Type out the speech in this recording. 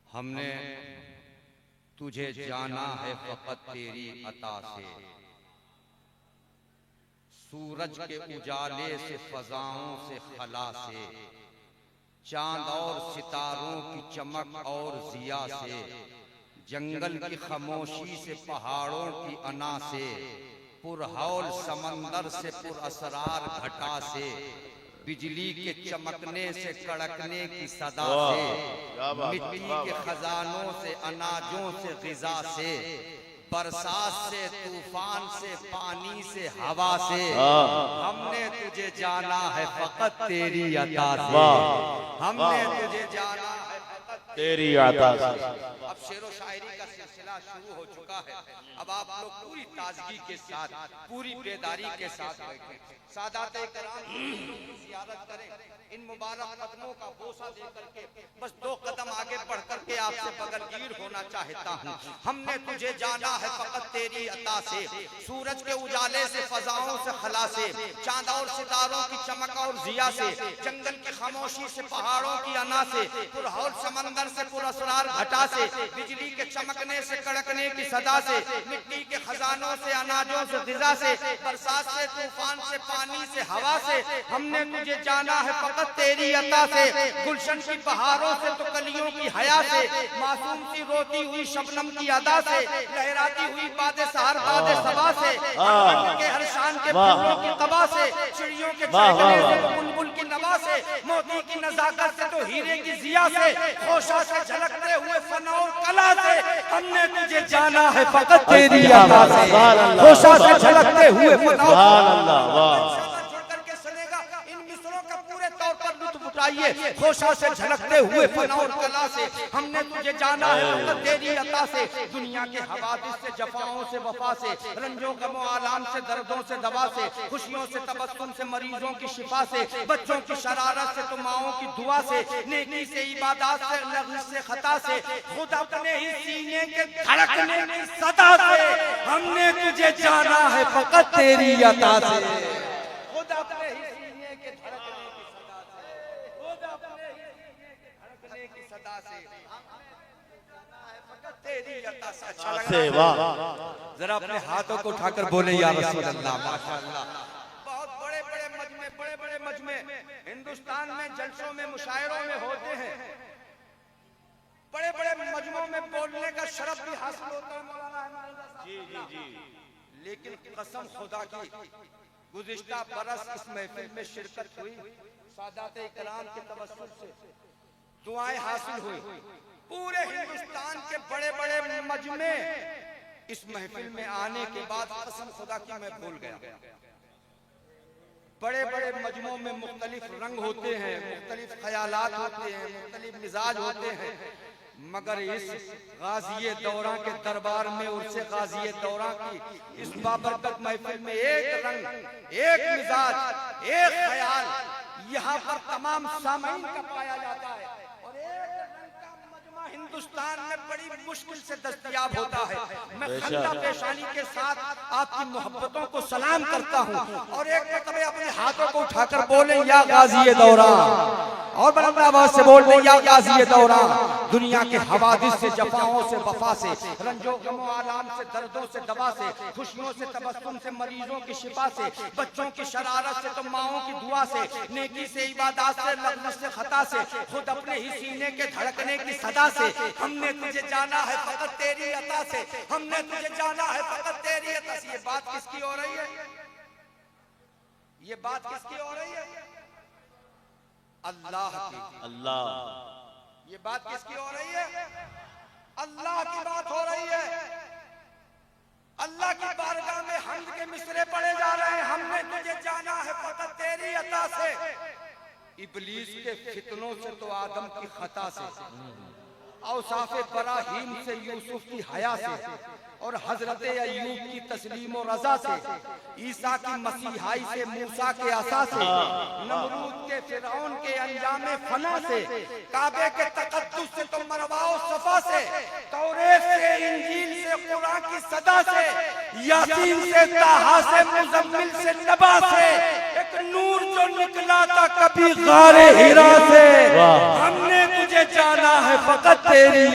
हमने तुझे जाना है फकत तेरी अता से, सूरज के उजाले से, फजाओं से, खला से, चांद और सितारों की चमक और जिया से, जंगल की खामोशी से, पहाड़ों की अना से, पुरहौल समंदर से, पुरअसरार घटा से, बिजली के चमकने से, कड़कने की सदा से, मिट्टी के खजानों से, अनाजों से, ग़िज़ा से, बरसात से, तूफान से, पानी से, हवा से, हमने तुझे जाना है फकत तेरी अता से, हमने तुझे जाना है फकत तेरी अता से। अब शेरो शायरी का सिलसिला शुरू हो चुका है। अब आप लोग पूरी ताजगी के साथ, पूरी बेदारी के साथ बैठे, सादाते किराम की ज़ियारत करें, इन मुबारक कदमों का बोसा दे करके बस 2 कदम आगे बढ़ करके आपसे बगलगीर होना चाहता हूँ। हमने तुझे जाना है फकत तेरी अता से, सूरज के उजाले से, फजाओं से, खला से, चांद और सितारों की चमक और जिया से, जंगल की खामोशी से, पहाड़ों की अना से, पुरहौल समंदर से, पुरअसरार घटा से, बिजली के चमकने से, कड़कने की सदा से, मिट्टी के खजानों से, अनाजों से, ग़िज़ा से, बरसात से, तूफान से, पानी से, हवा से, हमने तुझे जाना है फकत तेरी अता से, गुलशन की बहारों से, तो कलियों की हया से, मासूम सी रोती हुई शबनम की अदा से, लहराती हुई बादे सहर बादे सबा से, के हर शान के फूलों की तबा से, चिड़ियों के चहकने से, तो बुलबुल की नवा से, मोती की नजाकत से, तो हीरे की जिया से, खोशा से झलकते हुए फन और कला से, हमने तुझे जाना है फकत तेरी अता से, खोशा से झलकते हुए फन और उठाइए, खोशा से झलकते हुए फन और कला से, हमने तुझे जाना है फकत तेरी अता से, दुनिया के हवादिस से, जफाओं से, वफा से, रंजों गमों आलाम से, दर्दों से, दवा से, खुशियों से, तबस्सुम से, मरीजों की शिफा से, बच्चों की शरारत से, तो माओं की दुआ से, नेकी से, इबादत से, लग़्ज़ से, खता से, खुद अपने ही सीने के धड़कने की सदा से, हमने तुझे जाना है फकत तेरी अता से, खुद अपने ही सीने के धड़कने की सदा से, तेरी अता से। अच्छा लग रहा है? जरा अपने हाथों को उठाकर बोले या रसूल अल्लाह, माशाअल्लाह। बहुत बड़े बड़े मजमे हिंदुस्तान में जलसों में, मुशायरों में होते हैं, बड़े बड़े मजमों में बोलने का शरफ भी हासिल होता है मौलाना जी जी जी। लेकिन कसम खुदा की, गुज़िश्ता बरस इस महफिल में शिरकत हुई, सादाते इकराम के तवस्सुल से दुआएं हासिल हुई, पूरे हिंदुस्तान के बड़े बड़े मजमे इस महफिल में आने के बाद कसम खुदा की मैं भूल गया। बड़े बड़े मजमों में मुख्तलिफ रंग होते हैं, मुख्तलिफ ख्यालात होते हैं, मुख्तलिफ मिजाज होते हैं, मगर इस गाज़ी दौरा के दरबार में, उससे गाज़ी दौरा की इस बाबरकत महफिल में एक रंग, एक मिजाज, एक ख्याल यहाँ पर तमाम सामीन का पाया जाता है, और एक रंग का मजमा हिंदुस्तान में बड़ी मुश्किल से दस्तयाब होता है। मैं खंदा पेशानी के साथ आपकी मोहब्बतों को सलाम करता हूँ, और एक मरतबे अपने हाथों को उठाकर बोले या गाज़ी दौरा, और बुलंद आवाज से बोल दे या गाज़ी दौरा, दुनिया के हवादिस से, जफाओं से, वफा से, रंजो गमो आलाम से, दर्दों से, दवा से, खुशियों से, तबस्सुम से, मरीजों की शिफा से, बच्चों की शरारत से, तो माओं की दुआ से, नेकी से, इबादत से, लग़्ज़ से, खता से, खुद अपने ही सीने के धड़कने की सदा से, हमने तुझे जाना है फकत तेरी अता से, हमने तुझे जाना है फकत तेरी अता से। ये बात किसकी हो रही है? ये बात किसकी हो रही है? अल्लाह की। अल्लाह। ये बात किसकी हो रही है? अल्लाह की बात हो रही है। अल्लाह की बारगाह में हम्द के मिसरे पढ़े जा रहे हैं, हमने तुझे जाना है फकत तेरी अता से, इब्लीस के फितनों से, तो आदम की खता से, औसाफ़े बराहीम से, यूसुफ की हया से, और हजरत अय्यूब की तस्लीम और रजा से, ईसा की मसीहाई से, मूसा के असा से, नमरूद के फिरौन के अंजामे फना से, काबे के तकद्दुस से, तो मरवा और सफा से, तौरेत से, इंजील से, कुरान की सदा से, यासीन से, ताहा से, मुज़म्मिल से, नबा से, एक नूर जो निकला था कभी गारे हिरा से, हमने तुझे जाना है फकत तेरी